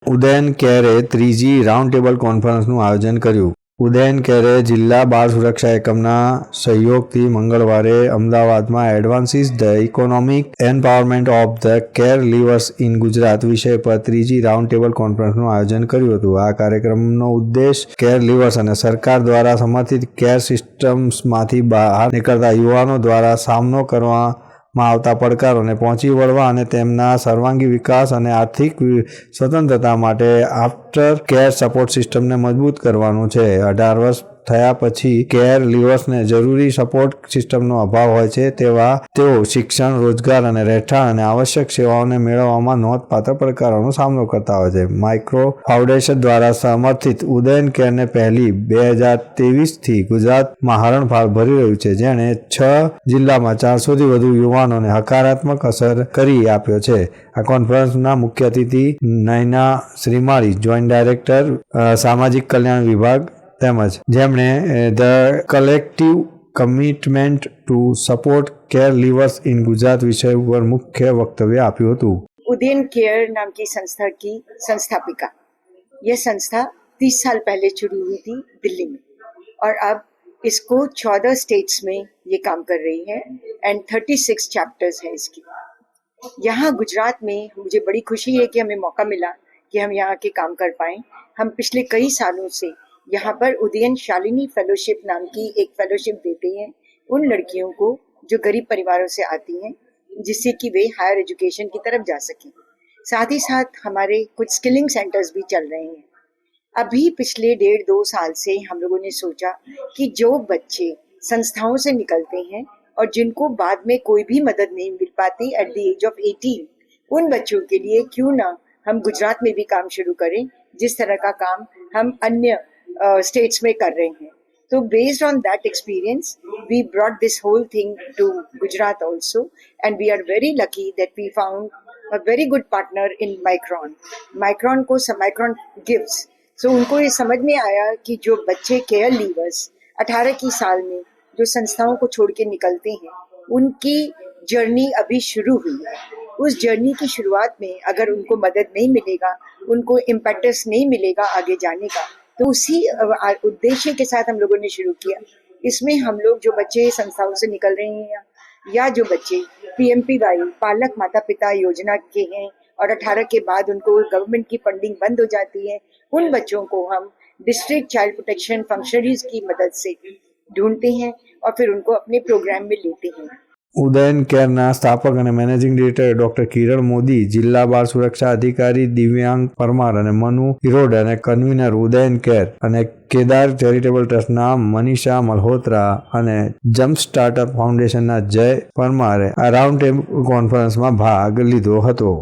ઉદયન કેરે ત્રીજી round table કોન્ફરન્સનું આયોજન કર્યું. ઉદયન કેરે જિલ્લા બાળ સુરક્ષા એકમના સહયોગથી મંગળવારે અમદાવાદમાં advances the economic empowerment of the care leavers in Gujarat વિષય પર ત્રીજી રાઉન્ડ ટેબલ કોન્ફરન્સનું આયોજન કર્યું હતું. આ કાર્યક્રમનો ઉદ્દેશ કેર લીવર્સ અને સરકાર દ્વારા સમર્થિત કેર સિસ્ટમ્સમાંથી બહાર નીકળતા યુવાનો દ્વારા સામનો કરવામાં આવતા પડકારોને પહોંચી વળવા અને તેમના સર્વાંગી વિકાસ અને આર્થિક સ્વતંત્રતા માટે આફ્ટર કેર સપોર્ટ સિસ્ટમને મજબૂત કરવાનું છે. 18 વર્ષ થયા પછી કેર લીવર્સને જરૂરી સપોર્ટ સિસ્ટમનો અભાવ હોય છે તેઓ શિક્ષણ, રોજગાર અને રહેઠાણ અને આવશ્યક સેવાઓને મેળવવામાં નોંધપાત્ર પડકારોનો સામનો કરતા હોય છે. માઇક્રો ફાઉન્ડેશન દ્વારા સમર્થિત ઉદયન કેરને પહેલી 2023થી ગુજરાતમાં હરણફાળ ભરી રહ્યું છે, જેણે 6 જિલ્લામાં 400થી વધુ યુવાનોને હકારાત્મક અસર કરી આપ્યો છે. આ કોન્ફરન્સના મુખ્ય અતિથિ નયના શ્રીમાળી, જોઈન્ટ ડાયરેક્ટર સામાજિક કલ્યાણ વિભાગ તેમજ જેમણે the collective commitment to support care leavers in Gujarat विषय पर मुख्य वक्तव्य आप्યું હતું. उदयन केयर नाम की संस्था की संस्थापिका। यह संस्था 30 साल पहले शुरू हुई थी दिल्ली में और अब इसको 14 स्टेट्स में ये काम कर रही है एंड 36 चैप्टर्स हैं इसकी। यहाँ गुजरात में मुझे बड़ी खुशी है कि हमें मौका मिला कि हम यहाँ के काम कर पाएँ। हम पिछले कई सालों से यहाँ पर उदयन शालिनी फेलोशिप नाम की एक फेलोशिप देते हैं उन लड़कियों को जो गरीब परिवारों से आती हैं, जिससे कि वे हायर एजुकेशन की तरफ जा सकें। साथ ही साथ हमारे कुछ स्किलिंग सेंटर्स भी चल रहे हैं। अभी पिछले 1.5-2 साल से हम लोगों ने सोचा कि जो बच्चे संस्थाओं से निकलते हैं और जिनको बाद में कोई भी मदद नहीं मिल पाती एट द एज ऑफ 18, उन बच्चों के लिए क्यों ना हम गुजरात में भी काम शुरू करें, जिस तरह का काम हम अन्य स्टेट्स में कर रहे हैं। तो based on that experience, we brought this whole thing to Gujarat also, and we are very lucky that we found a very good partner in Micron. Micron gives. So उनको ये समझ में आया कि जो बच्चे केयर लीवर्स 18 की साल में जो संस्थाओं को छोड़ के निकलते हैं, उनकी जर्नी अभी शुरू हुई है। उस जर्नी की शुरुआत में अगर उनको मदद नहीं मिलेगा, उनको इम्पेटस नहीं मिलेगा आगे जाने का, तो उसी उद्देश्य के साथ हम लोगों ने शुरू किया। इसमें हम लोग जो बच्चे संस्थाओं से निकल रहे हैं या जो बच्चे PMPY पालक माता पिता योजना के हैं और 18 के बाद उनको गवर्नमेंट की फंडिंग बंद हो जाती है, उन बच्चों को हम डिस्ट्रिक्ट चाइल्ड प्रोटेक्शन फंक्शनरीज की मदद से ढूंढते हैं और फिर उनको अपने प्रोग्राम में लेते हैं। ઉદયન કેરના સ્થાપક અને મેનેજિંગ ડિરેક્ટર ડોક્ટર કિરણ મોદી, જિલ્લા બાળ સુરક્ષા અધિકારી દિવ્યાંગ પરમાર અને મનુ હિરોડ અને કન્વીનર ઉદયન કેર અને કેદાર ચેરિટેબલ ટ્રસ્ટના મનીષા મલ્હોત્રા અને જમ્પ સ્ટાર્ટઅપ ફાઉન્ડેશનના જય પરમારે આ રાઉન્ડ ટેબલ કોન્ફરન્સમાં ભાગ લીધો હતો.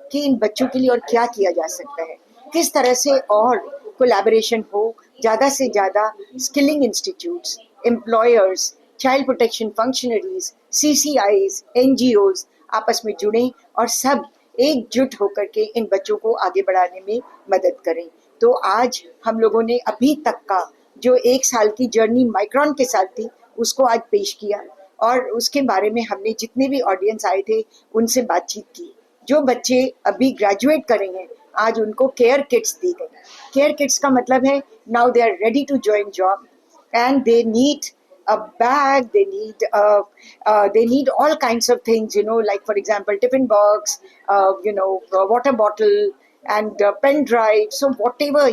कि इन बच्चों के लिए और क्या किया जा सकता है, किस तरह से और कोलैबोरेशन हो, ज़्यादा से ज़्यादा skilling institutes, employers, child protection functionaries, CCIs, NGOs आपस में जुड़ें और सब एकजुट होकर के इन बच्चों को आगे बढ़ाने में मदद करें। तो आज हम लोगों ने अभी तक का जो 1 साल की जर्नी माइक्रॉन के साथ थी, उसको आज पेश किया और उसके बारे में हमने जितने भी ऑडियंस आए थे उनसे बातचीत की। जो बच्चे अभी ग्रेजुएट करेंगे, आज उनको केयर किट्स दी गई। केयर किट्स का मतलब है now they are ready to join job and they need a bag, they need all kinds of things, like for example tiffin box, water bottle and pen drive. So whatever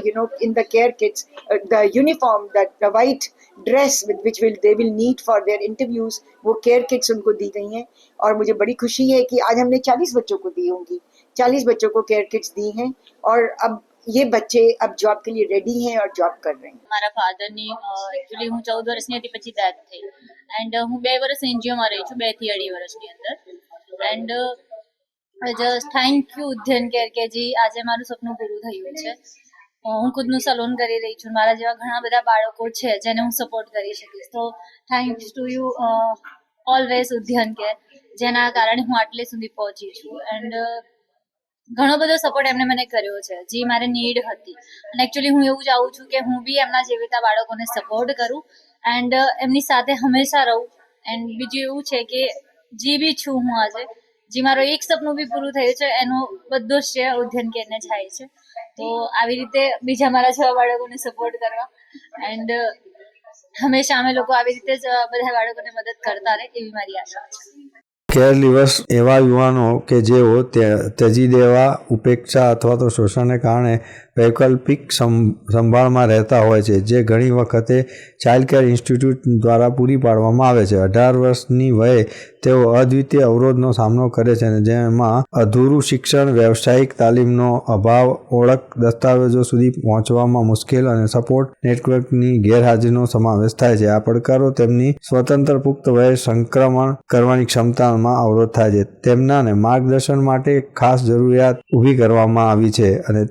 in the care kits, the uniform, that the white dress with which they will need for their interviews, वो care kits उनको दी गई हैं। और मुझे बड़ी खुशी है कि आज हमने 40 बच्चों को दी होंगी, 40 बच्चों को केयर किट्स दी हैं और अब ये बच्चे अब जॉब के लिए रेडी हैं और जॉब कर रहे हैं। મારા ફાધરની એકચ્યુઅલી હું 14 વર્ષની હતી પછી ડેથ થઈ એન્ડ હું 2 વર્ષ NGOમાં રહી છું, 2 થી 2.5 વર્ષની અંદર and just thank you Udayan care કે જી આજે મારું સપનું પૂરું થયું છે। હું ખુદનું સલૂન કરી રહી છું, મારા જેવા ઘણા બધા બાળકો છે જેને હું સપોર્ટ કરી શકીશ। તો thanks to you always Udayan care, જેના કારણે હું આટલે સુધી પહોંચી છું એન્ડ ઘણો બધો સપોર્ટ એમને મને કર્યો છે જે મારે નીડ હતી અને એકચ્યુઅલી હું એવું ચાહું છું કે હું બી એમના જેવીતા બાળકોને સપોર્ટ કરું એન્ડ એમની સાથે હંમેશા રહું એન્ડ બીજું એવું છે કે જે બી છું હું આજે, જે મારો એક સપનું બી પૂરું થયું છે એનો બધો શ્રેય ઉદ્યન કેરને જાય છે। તો આવી રીતે બીજા મારા જેવા બાળકોને સપોર્ટ કરવા એન્ડ હંમેશા અમે લોકો આવી રીતે જ બધા બાળકોને મદદ કરતા રહે એવી મારી આશા છે. કેર લીવર્સ એવા યુવાનો કે જેઓ ત્યજી દેવા, ઉપેક્ષા અથવા તો શોષણને કારણે વૈકલ્પિક સંભાળમાં રહેતા હોય છે, જે ઘણી વખતે ચાઇલ્ડ કેર ઇન્સ્ટિટ્યૂટ દ્વારા પૂરી પાડવામાં આવે છે. 18 વર્ષની વયે તેઓ અદ્વિતીય અવરોધનો સામનો કરે છે, અને જેમાં અધૂરું શિક્ષણ, વ્યવસાયિક તાલીમનો અભાવ, ઓળખ દસ્તાવેજો સુધી પહોંચવામાં મુશ્કેલ અને સપોર્ટ નેટવર્કની ગેરહાજરીનો સમાવેશ થાય છે. આ પડકારો તેમની સ્વતંત્ર પુખ્ત વયે સંક્રમણ કરવાની ક્ષમતામાં અવરોધ થાય છે. તેમનાને માર્ગદર્શન માટે ખાસ જરૂરિયાત ઊભી કરવામાં આવી છે, અને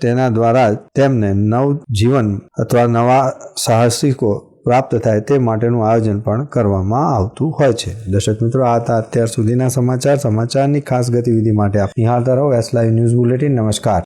તેના દ્વારા તેમને નવ જીવન અથવા નવા સાહસિકો પ્રાપ્ત થાય તે માટેનું આયોજન પણ કરવામાં આવતું હોય છે. દર્શક મિત્રો, આ હતા અત્યાર સુધીના સમાચારની ખાસ ગતિવિધિ માટે આપ નિહાળતા રહો એસ લાઈવ ન્યૂઝ બુલેટિન. નમસ્કાર.